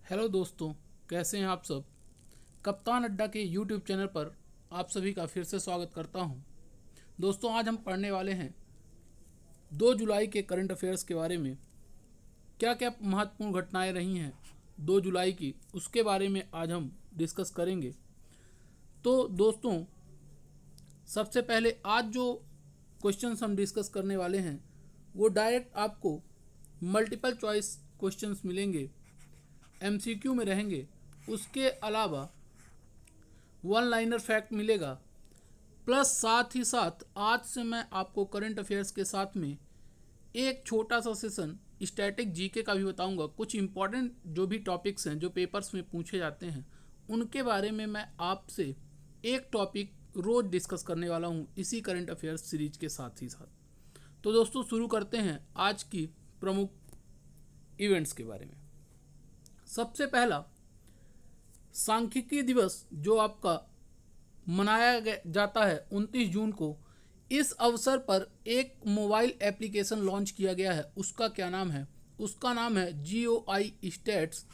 Hello दोस्तों, कैसे हैं आप सब। कप्तान अड्डा के यूट्यूब चैनल पर आप सभी का फिर से स्वागत करता हूं। दोस्तों, आज हम पढ़ने वाले हैं 2 जुलाई के करंट अफेयर्स के बारे में। क्या क्या महत्वपूर्ण घटनाएं रही हैं 2 जुलाई की, उसके बारे में आज हम डिस्कस करेंगे। तो दोस्तों, सबसे पहले आज जो क्वेश्चंस हम डिस्कस करने वाले हैं वो डायरेक्ट आपको मल्टीपल चॉइस क्वेश्चंस मिलेंगे, एमसीक्यू में रहेंगे। उसके अलावा वन लाइनर फैक्ट मिलेगा, प्लस साथ ही साथ आज से मैं आपको करंट अफेयर्स के साथ में एक छोटा सा सेशन स्टैटिक जीके का भी बताऊंगा। कुछ इंपॉर्टेंट जो भी टॉपिक्स हैं जो पेपर्स में पूछे जाते हैं उनके बारे में मैं आपसे एक टॉपिक रोज डिस्कस करने वाला हूं इसी करंट अफेयर्स सीरीज के साथ ही साथ। तो दोस्तों, शुरू करते हैं आज की प्रमुख इवेंट्स के बारे में। सबसे पहला, सांख्यिकी दिवस जो आपका मनाया जाता है 29 जून को। इस अवसर पर एक मोबाइल एप्लीकेशन लॉन्च किया गया है। उसका क्या नाम है? उसका नाम है GOI स्टैट्स।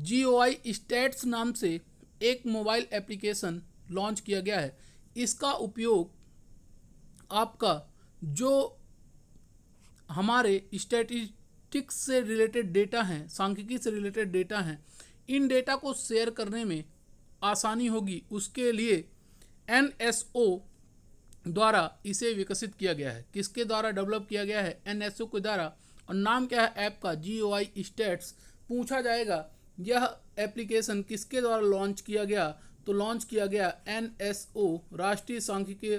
GOI स्टैट्स नाम से एक मोबाइल एप्लीकेशन लॉन्च किया गया है। इसका उपयोग आपका जो हमारे स्टैटिस्टिक्स से रिलेटेड डेटा हैं, सांख्यिकी से रिलेटेड डेटा हैं, इन डेटा को शेयर करने में आसानी होगी, उसके लिए NSO द्वारा इसे विकसित किया गया है। किसके द्वारा डेवलप किया गया है? NSO के द्वारा। और नाम क्या है ऐप का? GOI stats. पूछा जाएगा यह एप्लीकेशन किसके द्वारा लॉन्च किया गया, तो लॉन्च किया गया NSO, राष्ट्रीय सांख्यिकी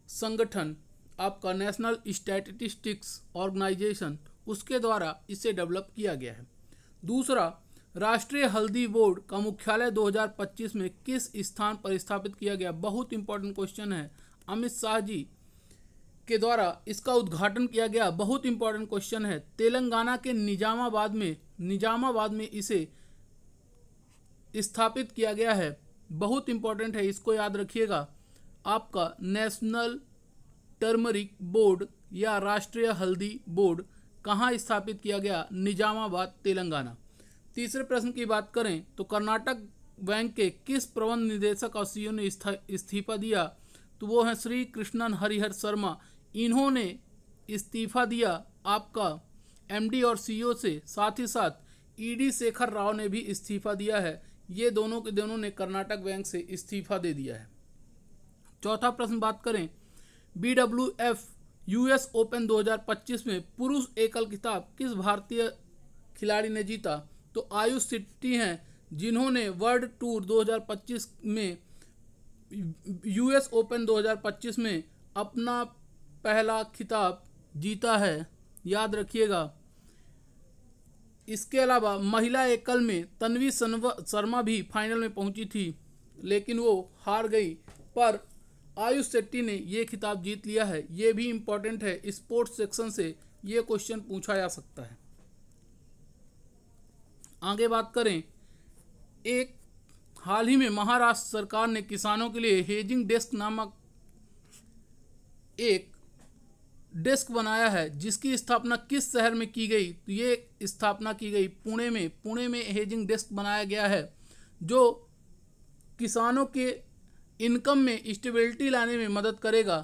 संगठन, आपका नेशनल स्टैटिस्टिक्स ऑर्गेनाइजेशन, उसके द्वारा इसे डेवलप किया गया है। दूसरा, राष्ट्रीय हल्दी बोर्ड का मुख्यालय 2025 में किस स्थान पर स्थापित किया गया? बहुत इंपॉर्टेंट क्वेश्चन है। अमित शाह जी के द्वारा इसका उद्घाटन किया गया। बहुत इंपॉर्टेंट क्वेश्चन है। तेलंगाना के निजामाबाद में इसे स्थापित किया गया है। बहुत इंपॉर्टेंट है, इसको याद रखिएगा। आपका नेशनल टर्मरिक बोर्ड या राष्ट्रीय हल्दी बोर्ड कहाँ स्थापित किया गया? निजामाबाद, तेलंगाना। तीसरे प्रश्न की बात करें तो कर्नाटक बैंक के किस प्रबंध निदेशक और CEO ने इस्तीफा दिया? तो वो हैं श्री कृष्णन हरिहर शर्मा। इन्होंने इस्तीफा दिया आपका MD और CEO से। साथ ही साथ ED शेखर राव ने भी इस्तीफा दिया है। ये दोनों के दोनों ने कर्नाटक बैंक से इस्तीफा दे दिया है। चौथा प्रश्न बात करें, BWF US ओपन 2025 में पुरुष एकल खिताब किस भारतीय खिलाड़ी ने जीता? तो आयुष शेट्टी हैं, जिन्होंने वर्ल्ड टूर 2025 में US ओपन 2025 में अपना पहला खिताब जीता है, याद रखिएगा। इसके अलावा महिला एकल में तन्वी शर्मा भी फाइनल में पहुंची थी, लेकिन वो हार गई, पर आयुष शेट्टी ने ये खिताब जीत लिया है। ये भी इंपॉर्टेंट है, स्पोर्ट्स सेक्शन से ये क्वेश्चन पूछा जा सकता है। आगे बात करें, एक हाल ही में महाराष्ट्र सरकार ने किसानों के लिए हेजिंग डेस्क नामक एक डेस्क बनाया है, जिसकी स्थापना किस शहर में की गई? तो ये स्थापना की गई पुणे में। पुणे में हेजिंग डेस्क बनाया गया है, जो किसानों के इनकम में स्टेबिलिटी लाने में मदद करेगा।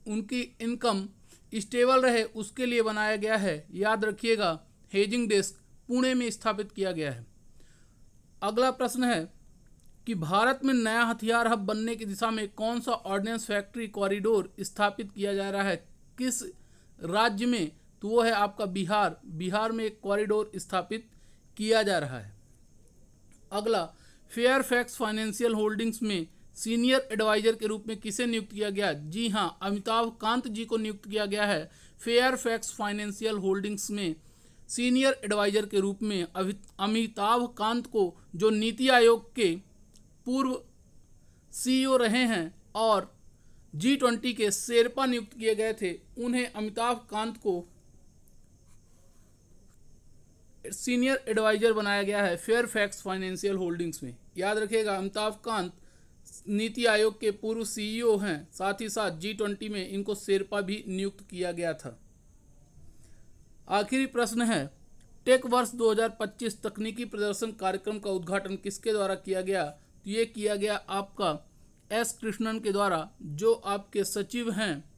उनकी इनकम स्टेबल रहे उसके लिए बनाया गया है, याद रखिएगा। हेजिंग डेस्क पुणे में स्थापित किया गया है। अगला प्रश्न है कि भारत में नया हथियार हब बनने की दिशा में कौन सा ऑर्डिनेंस फैक्ट्री कॉरिडोर स्थापित किया जा रहा है? किस राज्य में? तो वो है आपका बिहार। बिहार में एक कॉरिडोर स्थापित किया जा रहा है। अगला, फेयरफैक्स फाइनेंशियल होल्डिंग्स में सीनियर एडवाइजर के रूप में किसे नियुक्त किया गया? जी हाँ, अमिताभ कांत जी को नियुक्त किया गया है। फेयरफैक्स फाइनेंशियल होल्डिंग्स में सीनियर एडवाइजर के रूप में अमिताभ कांत को, जो नीति आयोग के पूर्व CEO रहे हैं और G20 के शेरपा नियुक्त किए गए थे, उन्हें अमिताभ कांत को सीनियर एडवाइजर बनाया गया है फेयरफैक्स फाइनेंशियल होल्डिंग्स में। याद रखिएगा, अमिताभ कांत नीति आयोग के पूर्व CEO हैं। साथ ही साथ G20 में इनको शेरपा भी नियुक्त किया गया था। आखिरी प्रश्न है, टेक वर्ष 2025 तकनीकी प्रदर्शन कार्यक्रम का उद्घाटन किसके द्वारा किया गया? तो ये किया गया आपका एस कृष्णन के द्वारा, जो आपके सचिव हैं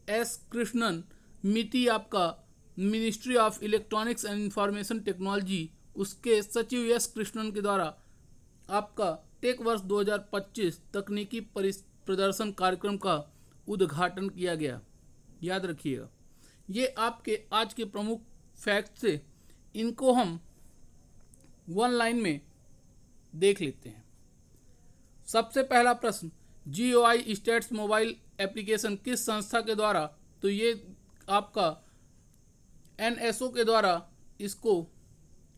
एस कृष्णन, मिति आपका ministry of electronics and information technology, उसके सचिव एस कृष्णन के द्वारा आपका टेक वर्ष 2025 तकनीकी प्रदर्शन कार्यक्रम का उद्घाटन किया गया। याद रखिएगा, ये आपके आज के प्रमुख फैक्ट थे, इनको हम वन लाइन में देख लेते हैं। सबसे पहला प्रश्न, GOI स्टेट्स मोबाइल एप्लीकेशन किस संस्था के द्वारा? तो ये आपका NSO के द्वारा इसको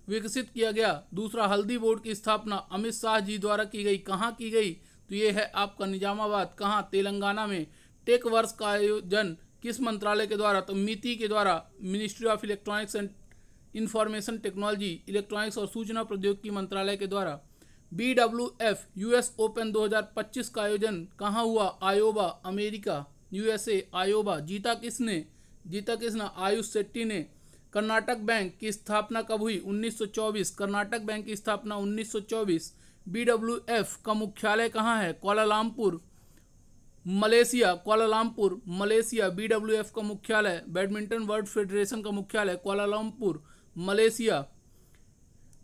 विकसित किया गया। दूसरा, हल्दी बोर्ड की स्थापना अमित शाह जी द्वारा की गई, कहाँ की गई? तो ये है आपका निजामाबाद, कहाँ? तेलंगाना में। टेक वर्ष का आयोजन किस मंत्रालय के द्वारा? तो मिति के द्वारा, ministry of electronics and information technology, electronics और सूचना प्रौद्योगिकी मंत्रालय के द्वारा। BWF US ओपन 2025 का आयोजन कहाँ हुआ? Iowa, America, USA, Iowa. जीता किसने? आयुष शेट्टी ने। कर्नाटक बैंक की स्थापना कब हुई? 1924। कर्नाटक बैंक की स्थापना 1924। BWF का मुख्यालय कहाँ है? Kuala Lumpur, Malaysia. Kuala Lumpur, Malaysia BWF का मुख्यालय। बैडमिंटन वर्ल्ड फेडरेशन का मुख्यालय Kuala Lumpur, Malaysia.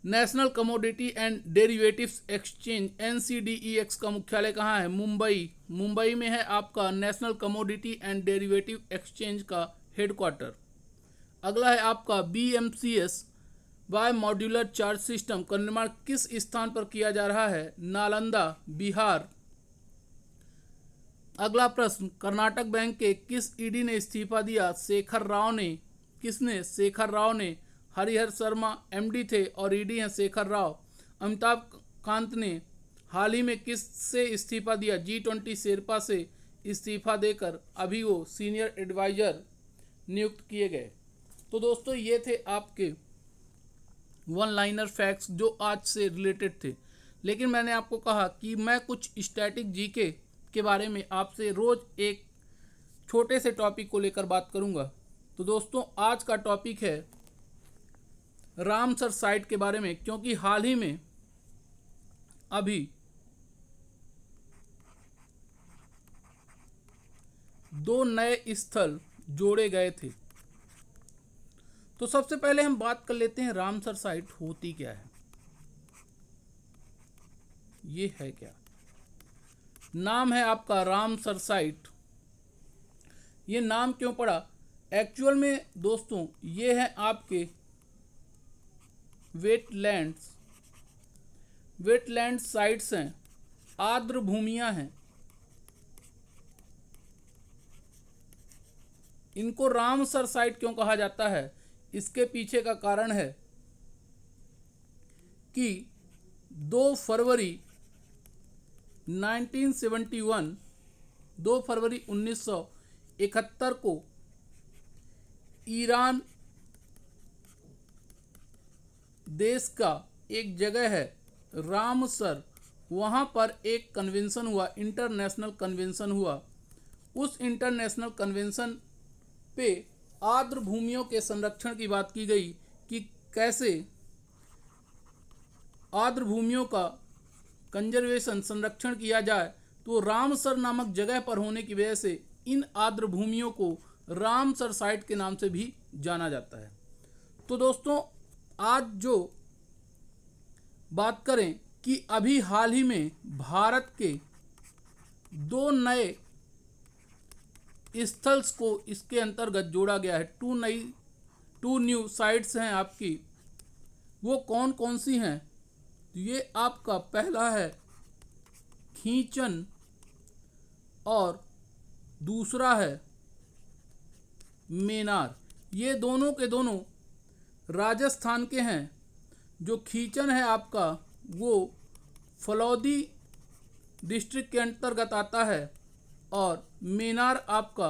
National commodity and derivatives exchange NCDEX का मुख्यालय कहाँ है? मुंबई। मुंबई में है आपका national commodity and derivative exchange का हेडक्वार्टर। अगला है आपका BMCS by modular charge system का निर्माण किस स्थान पर किया जा रहा है? नालंदा, बिहार। अगला प्रश्न, कर्नाटक बैंक के किस ED ने इस्तीफा दिया? शेखर राव ने। किसने? शेखर राव ने। हरिहर शर्मा MD थे और ED हैं शेखर राव। अमिताभ कांत ने हाल ही में किस से इस्तीफा दिया? G20 शेरपा से इस्तीफा देकर अभी वो सीनियर एडवाइजर नियुक्त किए गए। तो दोस्तों, ये थे आपके वन लाइनर फैक्ट्स जो आज से रिलेटेड थे, लेकिन मैंने आपको कहा कि मैं कुछ स्टैटिक GK के बारे में आपसे रोज एक छोटे से टॉपिक को लेकर बात करूंगा। तो दोस्तों, आज का टॉपिक है रामसर साइट के बारे में, क्योंकि हाल ही में अभी 2 नए स्थल जोड़े गए थे। तो सबसे पहले हम बात कर लेते हैं रामसर साइट होती क्या है। ये है क्या? नाम है आपका रामसर साइट। ये नाम क्यों पड़ा? एक्चुअल में दोस्तों, ये है आपके वेटलैंड साइट्स हैं, आर्द्र भूमियां हैं। इनको रामसर साइट क्यों कहा जाता है? इसके पीछे का कारण है कि 2 फरवरी 1971 को ईरान देश का एक जगह है रामसर, वहाँ पर एक कन्वेंशन हुआ, इंटरनेशनल कन्वेंशन हुआ। उस इंटरनेशनल कन्वेंशन पे आर्द्र भूमियों के संरक्षण की बात की गई कि कैसे आर्द्र भूमियों का कंजर्वेशन, संरक्षण किया जाए। तो रामसर नामक जगह पर होने की वजह से इन आर्द्र भूमियों को रामसर साइट के नाम से भी जाना जाता है। तो दोस्तों, आज जो बात करें कि अभी हाल ही में भारत के 2 नए स्थल्स को इसके अंतर्गत जोड़ा गया है। 2 न्यू साइट्स हैं आपकी। वो कौन कौन सी हैं? ये आपका पहला है खींचन और दूसरा है मेनार। ये दोनों के दोनों राजस्थान के हैं। जो खींचन है आपका, वो फलौदी डिस्ट्रिक्ट के अंतर्गत आता है और मेनार आपका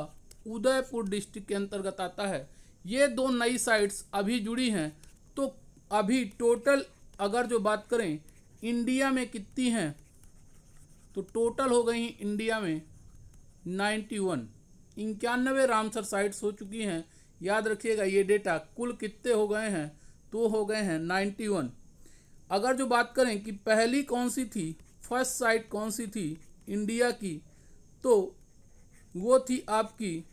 उदयपुर डिस्ट्रिक्ट के अंतर्गत आता है। ये 2 नई साइट्स अभी जुड़ी हैं। तो अभी टोटल अगर जो बात करें इंडिया में कितनी हैं, तो टोटल हो गई इंडिया में 91 रामसर साइट्स हो चुकी हैं। याद रखिएगा, ये डेटा कुल कितने हो गए हैं तो हो गए हैं 91। अगर जो बात करें कि पहली कौन सी थी, फर्स्ट साइट कौन सी थी इंडिया की, तो वो थी आपकी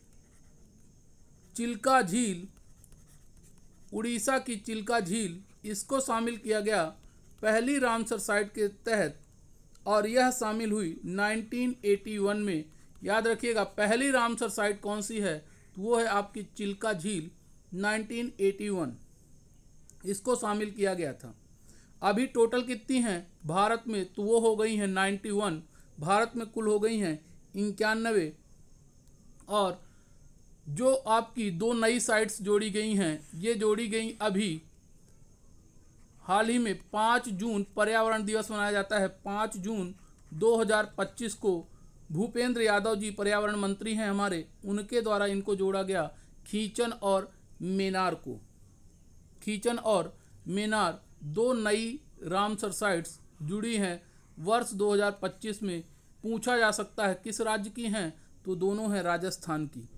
चिल्का झील, उड़ीसा की चिल्का झील। इसको शामिल किया गया पहली रामसर साइट के तहत और यह शामिल हुई 1981 में। याद रखिएगा पहली रामसर साइट कौन सी है, तो वो है आपकी चिल्का झील, 1981 इसको शामिल किया गया था। अभी टोटल कितनी हैं भारत में, तो वो हो गई हैं 91। भारत में कुल हो गई हैं 91। और जो आपकी दो नई साइट्स जोड़ी गई हैं, ये जोड़ी गई अभी हाल ही में 5 जून पर्यावरण दिवस मनाया जाता है। 5 जून 2025 को भूपेंद्र यादव जी पर्यावरण मंत्री हैं हमारे, उनके द्वारा इनको जोड़ा गया खींचन और मेनार को। खींचन और मेनार दो नई रामसर साइट्स जुड़ी हैं वर्ष 2025 में। पूछा जा सकता है किस राज्य की हैं, तो दोनों हैं राजस्थान की।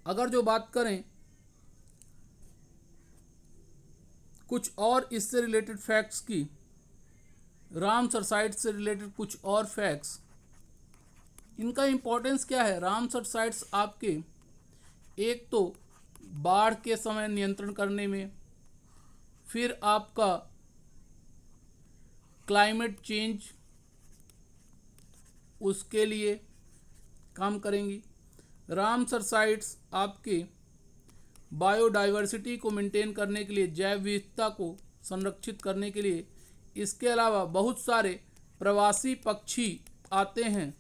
अगर जो बात करें कुछ और इससे रिलेटेड फैक्ट्स की, रामसर साइट्स से रिलेटेड कुछ और फैक्ट्स, इनका इम्पोर्टेंस क्या है। रामसर साइट्स आपके एक तो बाढ़ के समय नियंत्रण करने में, फिर आपका क्लाइमेट चेंज उसके लिए काम करेंगी। रामसर साइट्स आपके बायोडाइवर्सिटी को मेंटेन करने के लिए, जैव विविधता को संरक्षित करने के लिए, इसके अलावा बहुत सारे प्रवासी पक्षी आते हैं,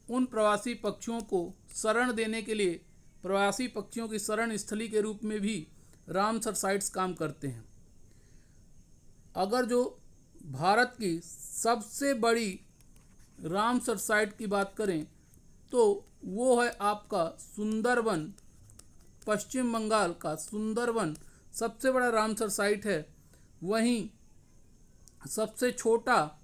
उन प्रवासी पक्षियों को शरण देने के लिए, प्रवासी पक्षियों की शरण स्थली के रूप में भी रामसर साइट्स काम करते हैं। अगर जो भारत की सबसे बड़ी रामसर साइट की बात करें, तो वो है आपका सुंदरवन। पश्चिम बंगाल का सुंदरवन सबसे बड़ा रामसर साइट है। वहीं सबसे छोटा,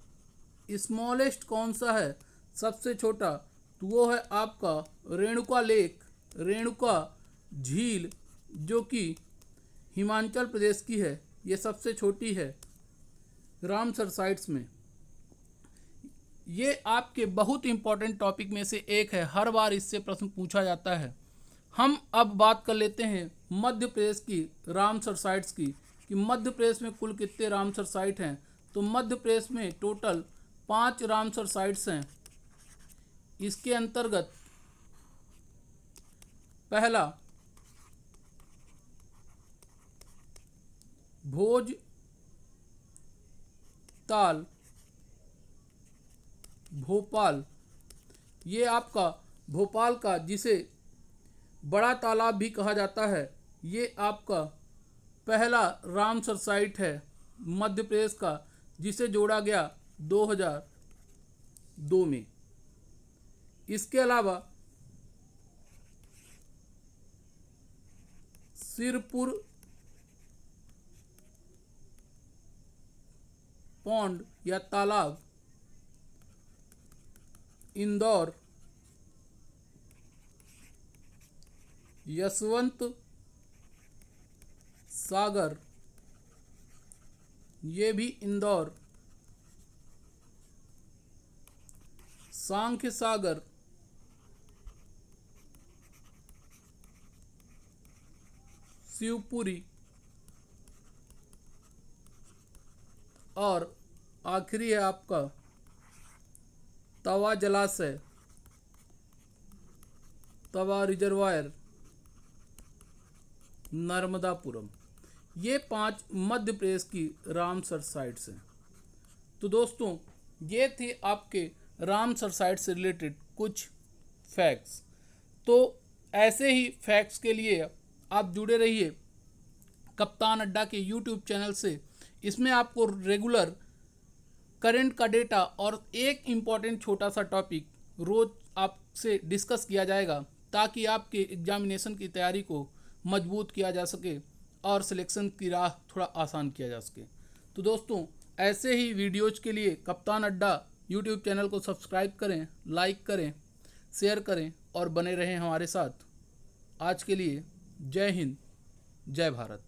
स्मॉलेस्ट कौन सा है, सबसे छोटा, तो वो है आपका रेणुका लेक, रेणुका झील, जो कि हिमाचल प्रदेश की है। ये सबसे छोटी है रामसर साइट्स में। ये आपके बहुत इंपॉर्टेंट टॉपिक में से एक है, हर बार इससे प्रश्न पूछा जाता है। हम अब बात कर लेते हैं मध्य प्रदेश की रामसर साइट्स की, कि मध्य प्रदेश में कुल कितने रामसर साइट हैं। तो मध्य प्रदेश में टोटल 5 रामसर साइट्स हैं। इसके अंतर्गत पहला भोजताल, भोपाल। ये आपका भोपाल का, जिसे बड़ा तालाब भी कहा जाता है, ये आपका पहला रामसर साइट है मध्य प्रदेश का, जिसे जोड़ा गया 2002 में। इसके अलावा सिरपुर पॉन्ड या तालाब, इंदौर, यशवंत सागर, ये भी इंदौर, सांख्य सागर, शिवपुरी, और आखिरी है आपका तवा जलाशय, तवा रिजर्वायर, नर्मदापुरम। ये 5 मध्य प्रदेश की रामसर साइट्स हैं। तो दोस्तों, ये थे आपके रामसर साइट से रिलेटेड कुछ फैक्ट्स। तो ऐसे ही फैक्ट्स के लिए आप जुड़े रहिए कप्तान अड्डा के यूट्यूब चैनल से। इसमें आपको रेगुलर करंट का डेटा और एक इम्पॉर्टेंट छोटा सा टॉपिक रोज आपसे डिस्कस किया जाएगा, ताकि आपके एग्जामिनेशन की तैयारी को मजबूत किया जा सके और सिलेक्शन की राह थोड़ा आसान किया जा सके। तो दोस्तों, ऐसे ही वीडियोज़ के लिए कप्तान अड्डा यूट्यूब चैनल को सब्सक्राइब करें, लाइक करें, शेयर करें और बने रहें हमारे साथ। आज के लिए जय हिंद, जय भारत।